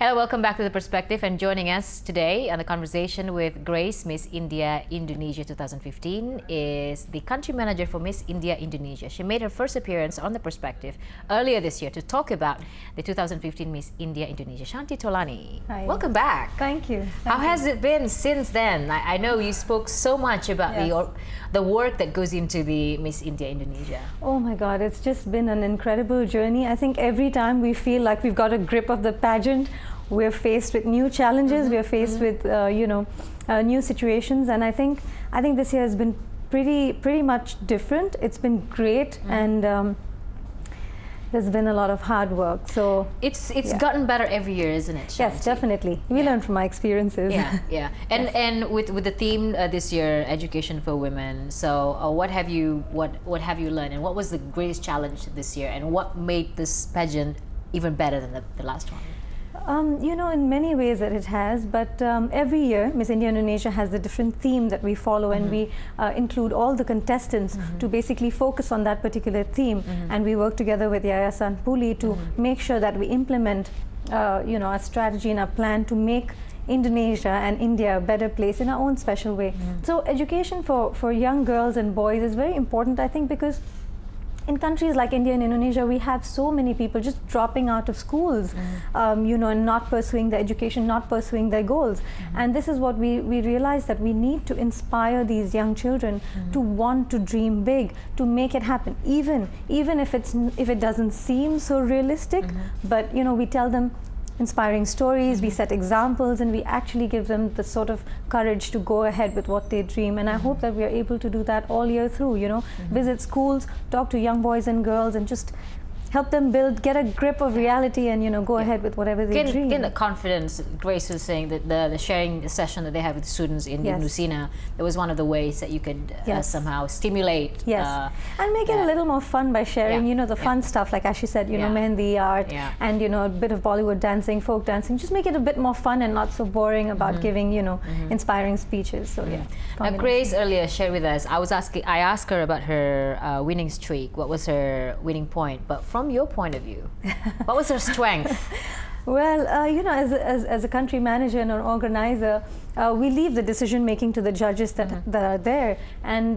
Hello, welcome back to The Perspective, and joining us today on the conversation with Grace, Miss India Indonesia 2015, is the country manager for Miss India Indonesia. She made her first appearance on The Perspective earlier this year to talk about the 2015 Miss India Indonesia. Shanti Tolani, Hi. welcome back. Thank you. How has it been since then? I know you spoke so much about the work that goes into the Miss India Indonesia. Oh my God, it's just been an incredible journey. I think every time we feel like we've got a grip of the pageant, we're faced with new challenges, we're faced with new situations, and I think this year has been pretty much different. It's been great, and there's been a lot of hard work. So it's gotten better every year, isn't it, Shanti? Yes, definitely. We learn from our experiences. Yeah. And with the theme this year, education for women. So what have you learned, and what was the greatest challenge this year, and what made this pageant even better than the last one? In many ways that it has, but every year Miss India Indonesia has a different theme that we follow, and we include all the contestants to basically focus on that particular theme, and we work together with Yayasan Puli to make sure that we implement our strategy and our plan to make Indonesia and India a better place in our own special way. So education for young girls and boys is very important, I think, because in countries like India and Indonesia, we have so many people just dropping out of schools, and not pursuing their education, not pursuing their goals. And this is what we realize, that we need to inspire these young children to want to dream big, to make it happen, even if it doesn't seem so realistic. But we tell them inspiring stories, we set examples, and we actually give them the sort of courage to go ahead with what they dream. And I hope that we are able to do that all year through, visit schools, talk to young boys and girls, and just help them get a grip of reality and go ahead with whatever they dream. Gain the confidence. Grace was saying that the sharing session that they have with students in Nusina, that was one of the ways that you could somehow stimulate. And make it a little more fun by sharing, the fun stuff, like as she said, mehendi art, and a bit of Bollywood dancing, folk dancing. Just make it a bit more fun and not so boring about giving, inspiring speeches. So Now, Grace earlier shared with us. I asked her about her winning streak. What was her winning point? But from your point of view, what was her strength? Well, as a country manager and an organizer, we leave the decision making to the judges that are there, and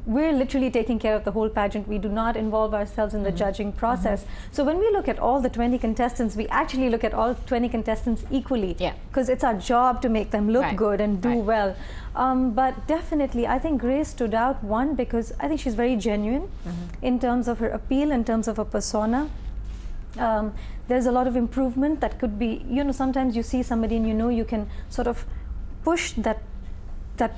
we're literally taking care of the whole pageant. We do not involve ourselves in the judging process. So when we look at all the 20 contestants, we actually look at all 20 contestants equally, because it's our job to make them look good and do well. But definitely, I think Grace stood out, one, because I think she's very genuine in terms of her appeal, in terms of her persona. There's a lot of improvement that could be, sometimes you see somebody and you can sort of push that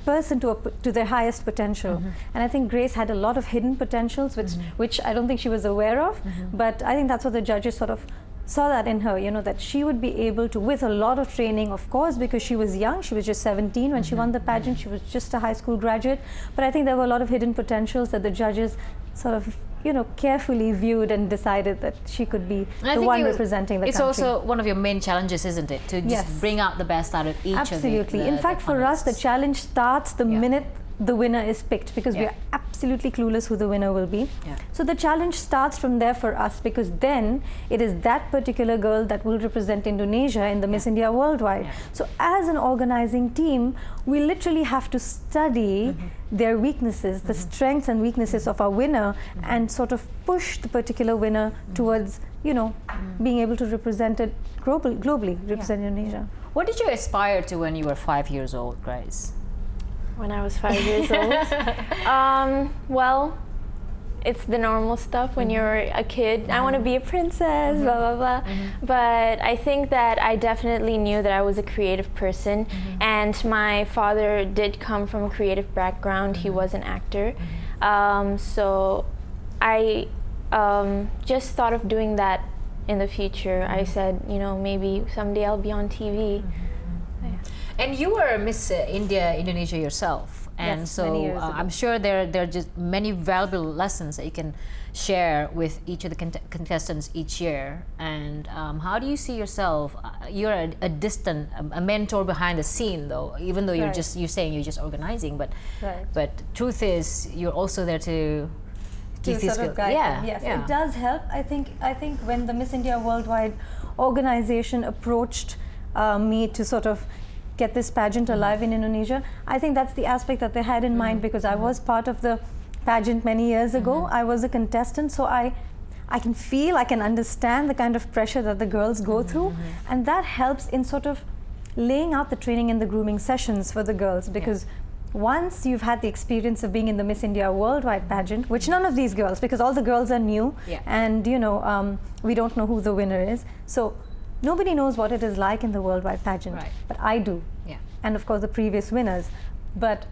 person to their highest potential. And I think Grace had a lot of hidden potentials, which I don't think she was aware of, but I think that's what the judges sort of saw that in her, that she would be able to, with a lot of training, of course, because she was young. She was just 17 when she won the pageant. She was just a high school graduate. But I think there were a lot of hidden potentials that the judges sort of carefully viewed and decided that she could be the one representing the country. It's also one of your main challenges, isn't it? To just bring out the best out of each of the Absolutely. In fact, for us, the challenge starts the minute the winner is picked, because we are absolutely clueless who the winner will be. So the challenge starts from there for us, because then it is that particular girl that will represent Indonesia in the Miss India Worldwide. So as an organizing team, we literally have to study their weaknesses, the strengths and weaknesses of our winner, and sort of push the particular winner towards, being able to represent it globally, represent Indonesia. What did you aspire to when you were 5 years old, Grace? When I was 5 years old? Well, it's the normal stuff when you're a kid. I want to be a princess, blah, blah, blah. But I think that I definitely knew that I was a creative person. And my father did come from a creative background. He was an actor. So I just thought of doing that in the future. I said, maybe someday I'll be on TV. And you were Miss India Indonesia yourself, and so I'm sure there are just many valuable lessons that you can share with each of the contestants each year. And how do you see yourself? You're a mentor behind the scene, though. Even though you're saying you're just organizing, but truth is you're also there to sort of guide them. Yes, it does help. I think when the Miss India Worldwide organization approached me to sort of get this pageant alive in Indonesia. I think that's the aspect that they had in mind, because I was part of the pageant many years ago. I was a contestant, so I can feel, I can understand the kind of pressure that the girls go through, and that helps in sort of laying out the training and the grooming sessions for the girls, because once you've had the experience of being in the Miss India Worldwide pageant, which none of these girls, because all the girls are new, and you know, we don't know who the winner is, so nobody knows what it is like in the worldwide pageant, but I do. And of course the previous winners. But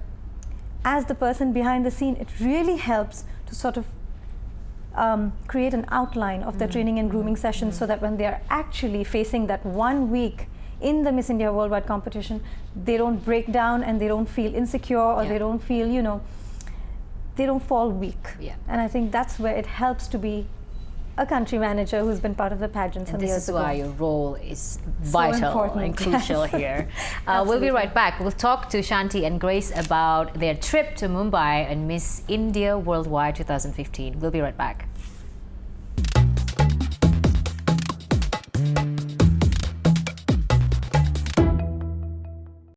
as the person behind the scene, it really helps to sort of create an outline of the training and grooming sessions, so that when they are actually facing that 1 week in the Miss India Worldwide competition, they don't break down and they don't feel insecure, or they don't feel, you know, they don't fall weak. And I think that's where it helps to be a country manager who's been part of the pageant for years ago. This is why your role is vital and crucial here. We'll be right back. We'll talk to Shanti and Grace about their trip to Mumbai and Miss India Worldwide 2015. We'll be right back.